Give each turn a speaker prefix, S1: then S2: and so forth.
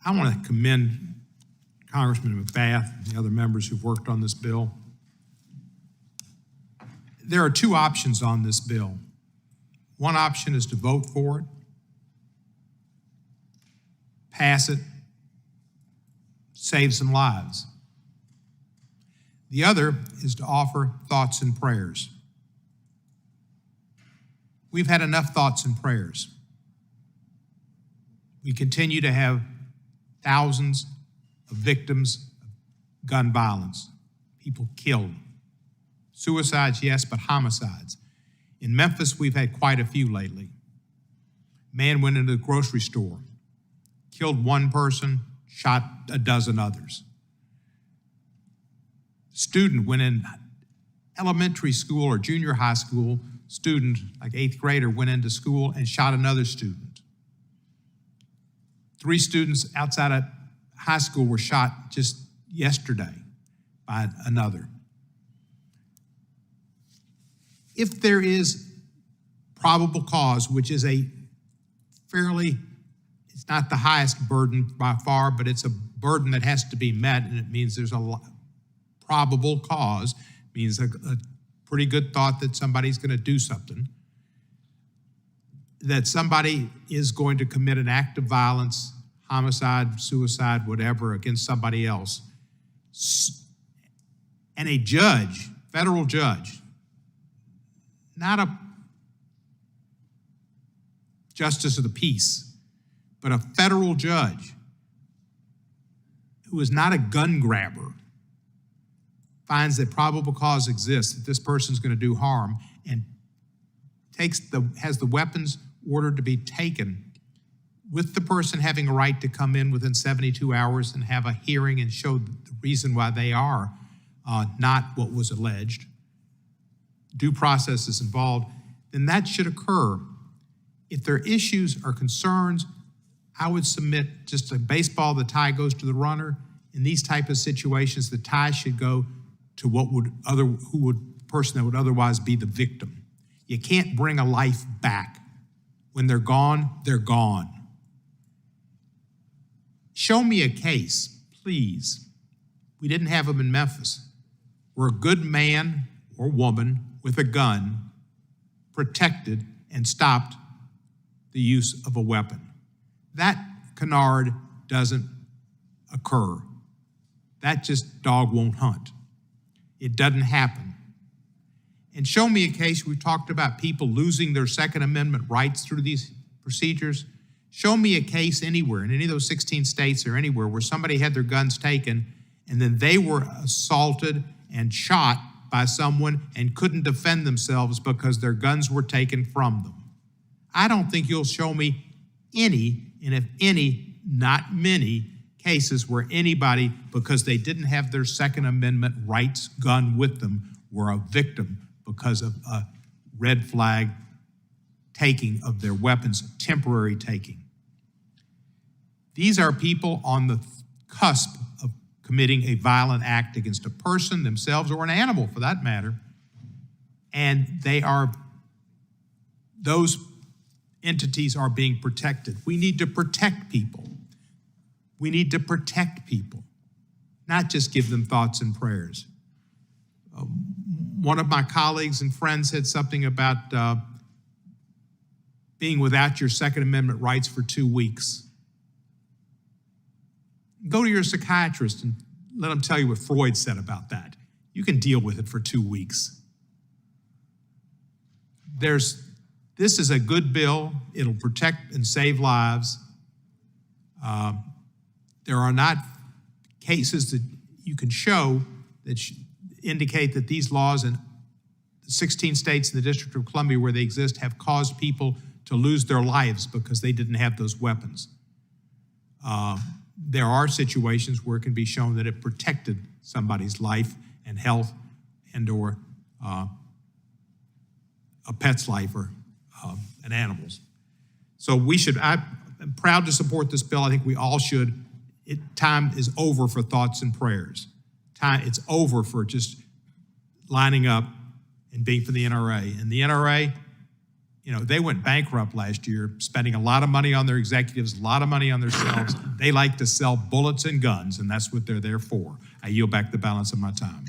S1: I want to commend Congressman McBath and the other members who've worked on this bill. There are two options on this bill. One option is to vote for it, pass it, save some lives. The other is to offer thoughts and prayers. We've had enough thoughts and prayers. We continue to have thousands of victims of gun violence, people killed. Suicides, yes, but homicides. In Memphis, we've had quite a few lately. Man went into the grocery store, killed one person, shot a dozen others. Student went in elementary school or junior high school, student, like 8th grader, went into school and shot another student. 3 students outside of high school were shot just yesterday by another. If there is probable cause, which is a fairly, it's not the highest burden by far, but it's a burden that has to be met, and it means there's a probable cause, means a pretty good thought that somebody's going to do something, that somebody is going to commit an act of violence, homicide, suicide, whatever, against somebody else. And a judge, federal judge, not a justice of the peace, but a federal judge who is not a gun grabber, finds that probable cause exists, that this person's going to do harm, and has the weapons ordered to be taken with the person having a right to come in within 72 hours and have a hearing and show the reason why they are not what was alleged, due process is involved, then that should occur. If there are issues or concerns, I would submit just a baseball, the tie goes to the runner. In these type of situations, the tie should go to person that would otherwise be the victim. You can't bring a life back. When they're gone, they're gone. Show me a case, please. We didn't have them in Memphis, where a good man or woman with a gun protected and stopped the use of a weapon. That canard doesn't occur. That just dog won't hunt. It doesn't happen. And show me a case, we've talked about people losing their Second Amendment rights through these procedures. Show me a case anywhere, in any of those 16 states or anywhere, where somebody had their guns taken and then they were assaulted and shot by someone and couldn't defend themselves because their guns were taken from them. I don't think you'll show me any, and if any, not many, cases where anybody, because they didn't have their Second Amendment rights gun with them, were a victim because of a red flag taking of their weapons, temporary taking. These are people on the cusp of committing a violent act against a person, themselves, or an animal for that matter. And those entities are being protected. We need to protect people. We need to protect people, not just give them thoughts and prayers. One of my colleagues and friends said something about being without your Second Amendment rights for 2 weeks. Go to your psychiatrist and let him tell you what Freud said about that. You can deal with it for 2 weeks. This is a good bill. It'll protect and save lives. There are not cases that you can show that indicate that these laws in the 16 states in the District of Columbia where they exist have caused people to lose their lives because they didn't have those weapons. There are situations where it can be shown that it protected somebody's life and health and or a pet's life or an animal's. So I'm proud to support this bill. I think we all should. Time is over for thoughts and prayers. It's over for just lining up and being for the NRA. And the NRA, You know, they went bankrupt last year, spending a lot of money on their executives, a lot of money on themselves. They like to sell bullets and guns, and that's what they're there for. I yield back the balance of my time.